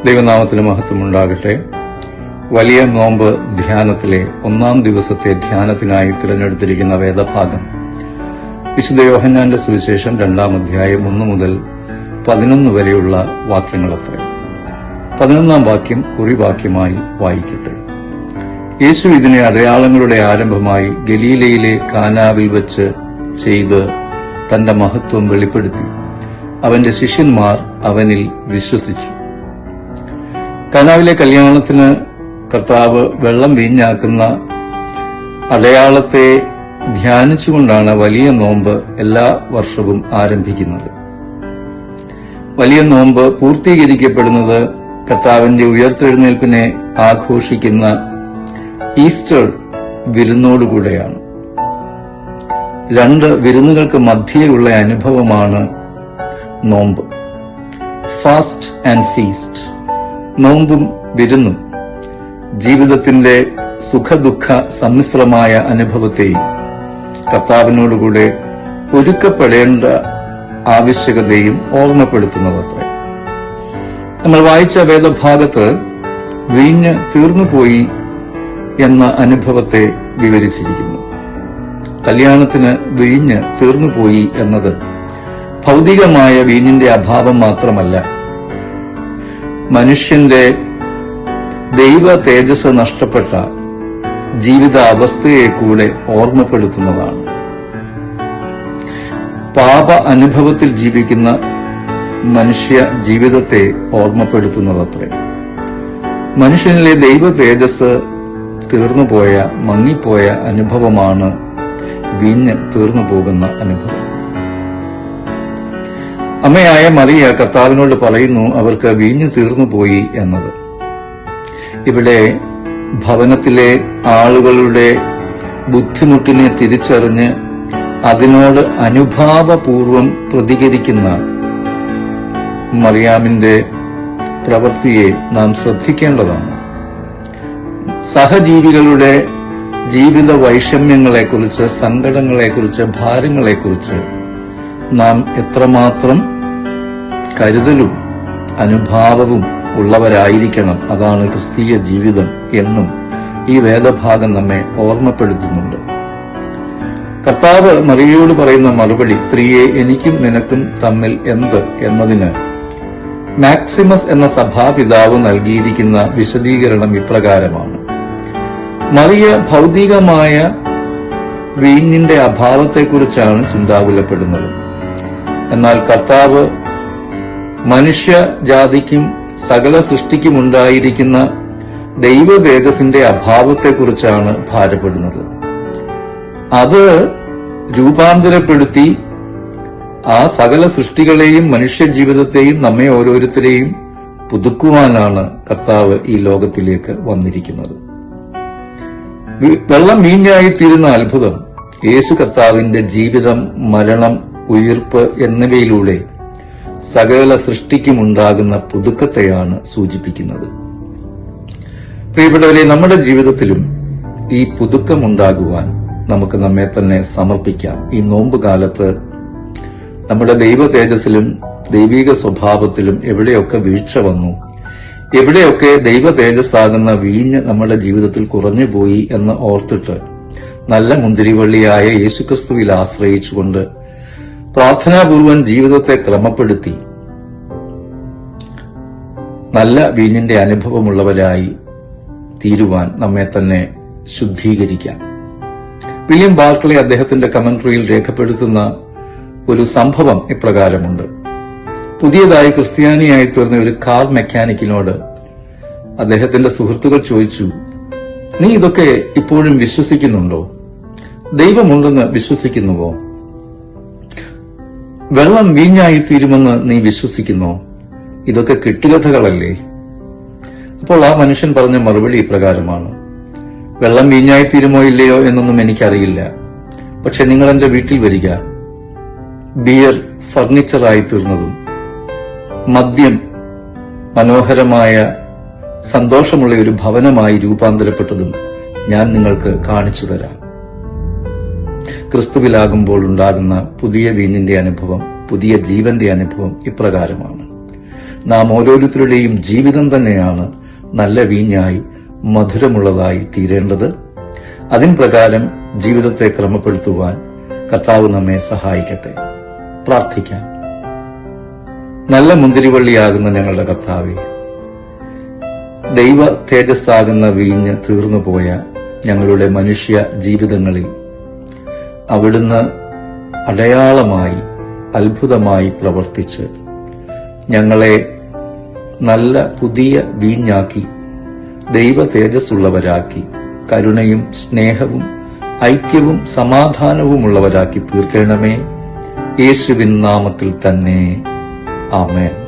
ദൈവനാമത്തിന് മഹത്വമുണ്ടാകട്ടെ. വലിയ നോമ്പ് ധ്യാനത്തിലെ 1-ാം ദിവസത്തെ ധ്യാനത്തിനായി തിരഞ്ഞെടുത്തിരിക്കുന്ന വേദഭാഗം വിശുദ്ധ യോഹന്നാന്റെ സുവിശേഷം 2-ാം അധ്യായം 1 മുതൽ 11 വരെയുള്ള വാക്യങ്ങളത്രേ. 11-ാം വാക്യം കുറിവാക്യമായി വായിക്കട്ടെ. യേശു ഇതിനെ അടയാളങ്ങളുടെ ആരംഭമായി ഗലീലയിലെ കാനാവിൽ വച്ച് ചെയ്ത് തന്റെ മഹത്വം വെളിപ്പെടുത്തി. അവന്റെ ശിഷ്യന്മാർ അവനിൽ വിശ്വസിച്ചു. കാനാവിലെ കല്യാണത്തിന് കർത്താവ് വെള്ളം വീഞ്ഞാക്കുന്ന അടയാളത്തെ ധ്യാനിച്ചുകൊണ്ടാണ് വലിയ നോമ്പ് എല്ലാ വർഷവും ആരംഭിക്കുന്നത്. വലിയ നോമ്പ് പൂർത്തീകരിക്കപ്പെടുന്നത് കർത്താവിന്റെ ഉയർത്തെഴുന്നേൽപ്പിനെ ആഘോഷിക്കുന്ന ഈസ്റ്റർ വിരുന്നോടുകൂടെയാണ്. 2 വിരുന്നുകൾക്ക് മധ്യേയുള്ള അനുഭവമാണ് നോമ്പ്. Fast and feast. നോമ്പും വിരുന്നും ജീവിതത്തിന്റെ സുഖദുഃഖ സമ്മിശ്രമായ അനുഭവത്തെയും കർത്താവിനോടുകൂടെ ഒരുക്കപ്പെടേണ്ട ആവശ്യകതയും ഓർമ്മപ്പെടുത്തുന്നതത്രേ. നമ്മൾ വായിച്ച വേദഭാഗത്ത് വീഞ്ഞ് തീർന്നുപോയി എന്ന അനുഭവത്തെ വിവരിച്ചിരിക്കുന്നു. കല്യാണത്തിന് വീഞ്ഞ് തീർന്നുപോയി എന്നത് ഭൗതികമായ വീഞ്ഞിന്റെ അഭാവം മാത്രമല്ല, മനുഷ്യന്റെ ദൈവ തേജസ് നഷ്ടപ്പെട്ട ജീവിത അവസ്ഥയെ കൂടെ ഓർമ്മപ്പെടുത്തുന്നതാണ്. പാപ അനുഭവത്തിൽ ജീവിക്കുന്ന മനുഷ്യ ജീവിതത്തെ ഓർമ്മപ്പെടുത്തുന്നതത്രേ. മനുഷ്യനിലെ ദൈവ തേജസ് തീർന്നുപോയ, മങ്ങിപ്പോയ അനുഭവമാണ് വീഞ്ഞ് തീർന്നു പോകുന്ന അനുഭവം. അമ്മയായ മറിയ കർത്താവിനോട് പറയുന്നു അവർക്ക് വീഞ്ഞു തീർന്നുപോയി എന്നത്. ഇവിടെ ഭവനത്തിലെ ആളുകളുടെ ബുദ്ധിമുട്ടിനെ തിരിച്ചറിഞ്ഞ് അതിനോട് അനുഭാവപൂർവം പ്രതികരിക്കുന്ന മറിയാമിന്റെ പ്രവൃത്തിയെ നാം ശ്രദ്ധിക്കേണ്ടതാണ്. സഹജീവികളുടെ ജീവിത വൈഷമ്യങ്ങളെക്കുറിച്ച്, സങ്കടങ്ങളെക്കുറിച്ച്, ഭാരങ്ങളെക്കുറിച്ച് നാം എത്രമാത്രം കരുതലും അനുഭാവവും ഉള്ളവരായിരിക്കണം. അതാണ് ക്രിസ്തീയ ജീവിതം എന്നും ഈ വേദഭാഗം നമ്മെ ഓർമ്മപ്പെടുത്തുന്നുണ്ട്. കർത്താവ് മറിയയോട് പറയുന്ന മറുപടി, സ്ത്രീയെ എനിക്കും നിനക്കും തമ്മിൽ എന്ത് എന്നതിന് മാക്സിമസ് എന്ന സഭാപിതാവ് നൽകിയിരിക്കുന്ന വിശദീകരണം ഇപ്രകാരമാണ്. മറിയ ഭൗതികമായ വീഞ്ഞിന്റെ അഭാവത്തെക്കുറിച്ചാണ് ചിന്താകുലപ്പെടുന്നത്. എന്നാൽ കർത്താവ് മനുഷ്യജാതിക്കും സകല സൃഷ്ടിക്കുമുണ്ടായിരിക്കുന്ന ദൈവ തേജസ്സിന്റെ അഭാവത്തെക്കുറിച്ചാണ് ഭാരപ്പെടുന്നത്. അത് രൂപാന്തരപ്പെടുത്തി ആ സകല സൃഷ്ടികളെയും മനുഷ്യജീവിതത്തെയും നമ്മെ ഓരോരുത്തരെയും പുതുക്കുവാനാണ് കർത്താവ് ഈ ലോകത്തിലേക്ക് വന്നിരിക്കുന്നത്. വെള്ളം വീഞ്ഞായി തീരുന്ന അത്ഭുതം യേശു കർത്താവിന്റെ ജീവിതം, മരണം, ഉയിർപ്പ് എന്നിവയിലൂടെ സകല സൃഷ്ടിക്കുമുണ്ടാകുന്ന പുതുക്കത്തെയാണ് സൂചിപ്പിക്കുന്നത്. പ്രിയപ്പെട്ടവരെ, നമ്മുടെ ജീവിതത്തിലും ഈ പുതുക്കമുണ്ടാകുവാൻ നമുക്ക് നമ്മെ തന്നെ സമർപ്പിക്കാം. ഈ നോമ്പ് കാലത്ത് നമ്മുടെ ദൈവ തേജസ്സിലും ദൈവിക സ്വഭാവത്തിലും എവിടെയൊക്കെ വീഴ്ച വന്നു, എവിടെയൊക്കെ ദൈവ തേജസ്സാകുന്ന വീഞ്ഞ് നമ്മുടെ ജീവിതത്തിൽ കുറഞ്ഞുപോയി എന്ന് ഓർത്തിട്ട് നല്ല മുന്തിരിവള്ളിയായ യേശുക്രിസ്തുവിൽ ആശ്രയിച്ചുകൊണ്ട് പ്രാർത്ഥനാപൂർവം ജീവിതത്തെ ക്രമപ്പെടുത്തി നല്ല വീഞ്ഞിന്റെ അനുഭവമുള്ളവരായി തീരുവാൻ നമ്മെ തന്നെ ശുദ്ധീകരിക്കാം. വില്യം ബാർക്ലി അദ്ദേഹത്തിന്റെ കമന്ററിയിൽ രേഖപ്പെടുത്തുന്ന ഒരു സംഭവം ഇപ്രകാരമുണ്ട്. പുതിയതായി ക്രിസ്ത്യാനിയായി തീർന്ന ഒരു കാർ മെക്കാനിക്കിനോട് അദ്ദേഹത്തിന്റെ സുഹൃത്തുക്കൾ ചോദിച്ചു, നീ ഇതൊക്കെ ഇപ്പോഴും വിശ്വസിക്കുന്നുണ്ടോ? ദൈവമുണ്ടെന്ന് വിശ്വസിക്കുന്നുവോ? വെള്ളം വീഞ്ഞായി തീരുമെന്ന് നീ വിശ്വസിക്കുന്നോ? ഇതൊക്കെ കെട്ടുകഥകളല്ലേ? അപ്പോൾ ആ മനുഷ്യൻ പറഞ്ഞ മറുപടി ഇപ്രകാരമാണ്. വെള്ളം വീഞ്ഞായി തീരുമോ ഇല്ലയോ എന്നൊന്നും എനിക്കറിയില്ല. പക്ഷെ നിങ്ങൾ എന്റെ വീട്ടിൽ വരിക. ബിയർ ഫർണിച്ചറായി തീർന്നതും മദ്യം മനോഹരമായ സന്തോഷമുള്ള ഒരു ഭവനമായി രൂപാന്തരപ്പെട്ടതും ഞാൻ നിങ്ങൾക്ക് കാണിച്ചു തരാം. ക്രിസ്തുവിലാകുമ്പോൾ ഉണ്ടാകുന്ന പുതിയ വീഞ്ഞിന്റെ അനുഭവം, പുതിയ ജീവന്റെ അനുഭവം ഇപ്രകാരമാണ്. നാം ഓരോരുത്തരുടെയും ജീവിതം തന്നെയാണ് നല്ല വീഞ്ഞായി മധുരമുള്ളതായി തീരേണ്ടത്. അതിൻ പ്രകാരം ജീവിതത്തെ ക്രമപ്പെടുത്തുവാൻ കർത്താവ് നമ്മെ സഹായിക്കട്ടെ. പ്രാർത്ഥിക്കാം. നല്ല മുന്തിരിവള്ളിയാകുന്ന ഞങ്ങളുടെ കർത്താവേ, ദൈവ തേജസ്സാകുന്ന വീഞ്ഞ് തീർന്നുപോയ ഞങ്ങളുടെ മനുഷ്യ ജീവിതങ്ങളിൽ അവിടുന്ന് അടയാളമായി അത്ഭുതമായി പ്രവർത്തിച്ച് ഞങ്ങളെ നല്ല പുതിയ വീഞ്ഞാക്കി ദൈവ തേജസ്സുള്ളവരാക്കി കരുണയും സ്നേഹവും ഐക്യവും സമാധാനവുമുള്ളവരാക്കി തീർക്കണമേ. യേശുവിൻ നാമത്തിൽ തന്നെ. ആമേൻ.